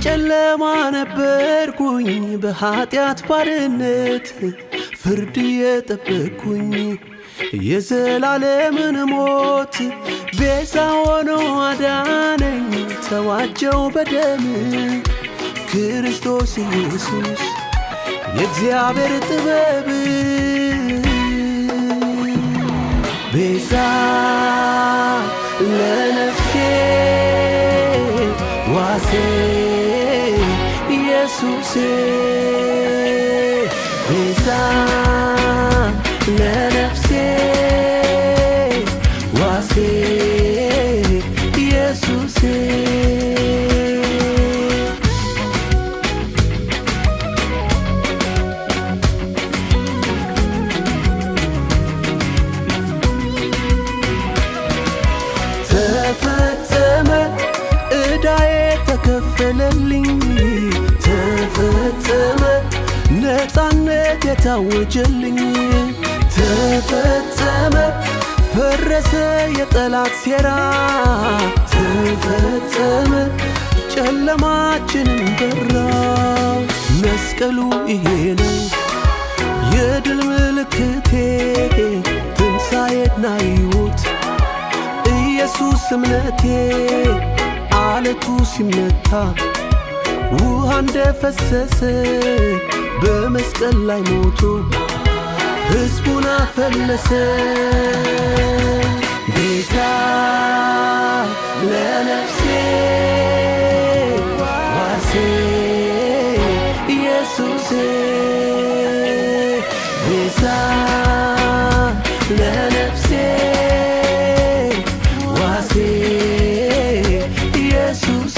በጨለማ ነበርኩኝ በኃጢአት ባርነት ፍርድ የጠበቅኩኝ የዘላለምን ሞት ቤዛ ሆኖ አዳነኝ ተዋጀው በደም ክርስቶስ ኢየሱስ የእግዚአብሔር ጥበብ ቤዛ ለነፍሴ ዋሴ ኢየሱስ ቤዛ ለነፍሴ ዋሴ ኢየሱስ ተፈጸመ ዕዳዬ ተከፈለልኝ ተፈጸመ ነፃነት የታወጀልኝ ተፈጸመ ፈረሰ የጠላት ሴራ ተፈጸመ ጨለማችንን በራ መስቀሉ ይሄ ነው የድል ምልክቴ ትንሣኤና ሕይወት ኢየሱስ እምነቴ አለቱ ሲመታ ውሃ እንደፈሰሰ በመስቀል ላይ ሞቶ ሕዝቡን አፈለሰ ቤዛ ለነፍሴ ዋሴ ኢየሱስ ቤዛ ለነፍሴ ዋሴ ኢየሱስ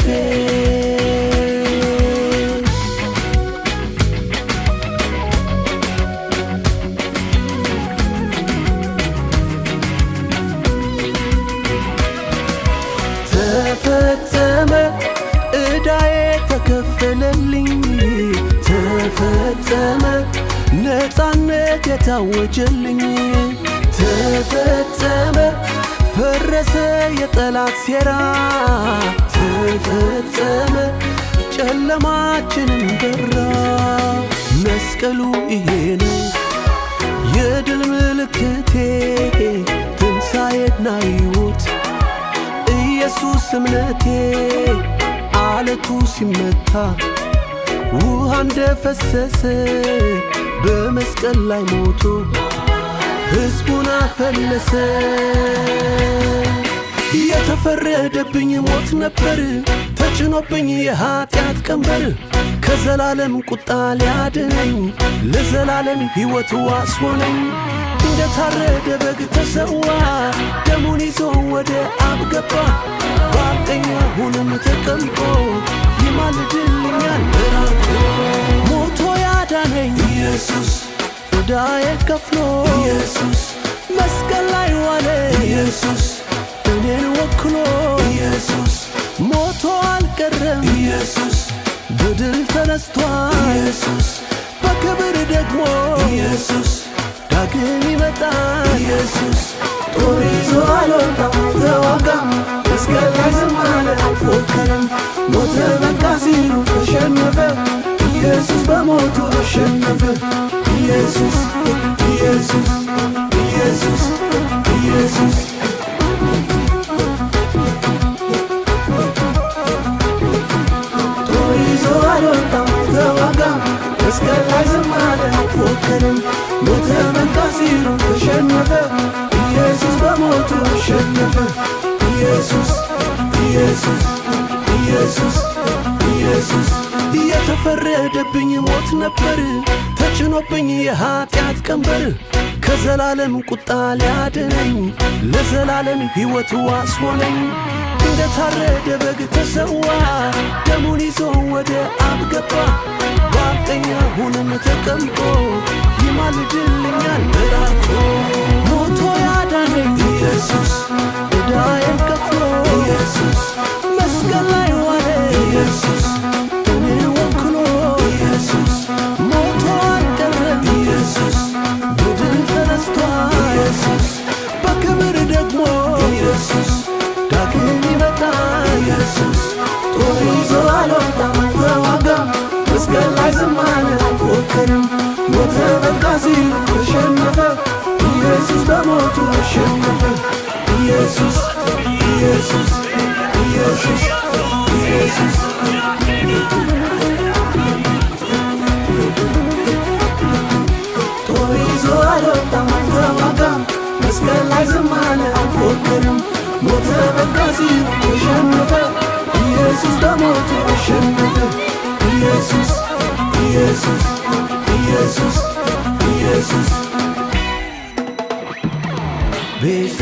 ተፈጸመ ዕዳዬ ተከፈለልኝ ተፈጸመ ነፃነት የታወጀልኝ ተፈጸመ ፈረሰ የጠላት ሴራ ተፈጸመ ጨለማችንን በራ መስቀሉ ይሄ ነው የድል ምልክቴ ትንሣኤና ሕይወት ኢየሱስ እምነቴ አለቱ ሲመታ ውሃ እንደፈሰሰ በመስቀል ላይ ሞቶ ሕዝቡን አፈለሰ የተፈረደብኝ ሞት ነበር ተጭኖብኝ የኃጢአት ቀንበር ከዘላለም ቁጣ ሊያድነኝ ለዘላለም ሕይወት ዋስ ሆነኝ እንደታረደ በግ ተሰዋ ደሙን ይዞ ወደ አብ ገባ በቀኝ አሁንም ተቀምጦ ይማልድልኛል ራርቶ ሞቶ ያዳነኝ ኢየሱስ ዕዳዬን ከፍሎ ኢየሱስ መስቀል ላይ ዋለ ኢየሱስ እኔን ወክሎ ኢየሱስ ሞቶ አልቀረም ኢየሱስ በድል ተነስቷል ኢየሱስ በክብር ደግሞ ኢየሱስ ዳግም ይመጣል ኢየሱስ ጦር ይዞ አልወጣም አልተዋጋም መስቀል ላይ ዝም አለ አልፎከረም ሞተ በቃ ሲሉ ተሸነፈ ኢየሱስ በሞቱ አሸነፈ ኢየሱስ ኢየሱስ ኢየሱስ ኢየሱስ ጦር ይዞ አልወጣም አልተዋጋም መስቀል ላይ ዝም አለ አልፎከረም ሞተ በቃ ሲሉ ተሸነፈ ኢየሱስ በሞቱ አሸነፈ ኢየሱስ ኢየሱስ ኢየሱስ ኢየሱስ የተፈረደብኝ ሞት ነበር ተጭኖብኝ የኃጢአት ቀንበር ከዘላለም ቁጣ ሊያድነኝ ለዘላለም ሕይወት ዋስ ሆነኝ እንደታረደ በግ ተሰዋ ደሙን ይዞ ወደ አብ ገባ በቀኝ አሁንም ተቀምጦ ይማልድልኛል ራርቶ ሞቶ ያዳነኝ ኢየሱስ ዕዳዬን ከፍሎ ኢየሱስ መስቀል ላይ ዋለ ኢየሱስ እኔን ወክሎ ኢየሱስ ሞቶ አልቀረም ኢየሱስ በድል ተነስቷል ኢየሱስ በክብር ደግሞ ኢየሱስ ዳግም ይመጣል ኢየሱስ ጦር ይዞ አልወጣም ላይ ዝም አለ አልፎከረም። ሞተ በቃ ሲሉ ተሸነፈ ኢየሱስ በሞቱ አሸነፈ። ኢየሱስ ኢየሱስ ኢየሱስ ኢየሱስ ጦር ይዞ አልወጣም አልተዋጋም መስቀል ላይ ዝም አለ አልፎከረም። ሞተ በቃ ሲሉ ተሸነፈ ኢየሱስ በሞቱ አሸነፈ። ኢየሱስ ኢየሱስ ኢየሱስ ኢየሱስ ቤዛ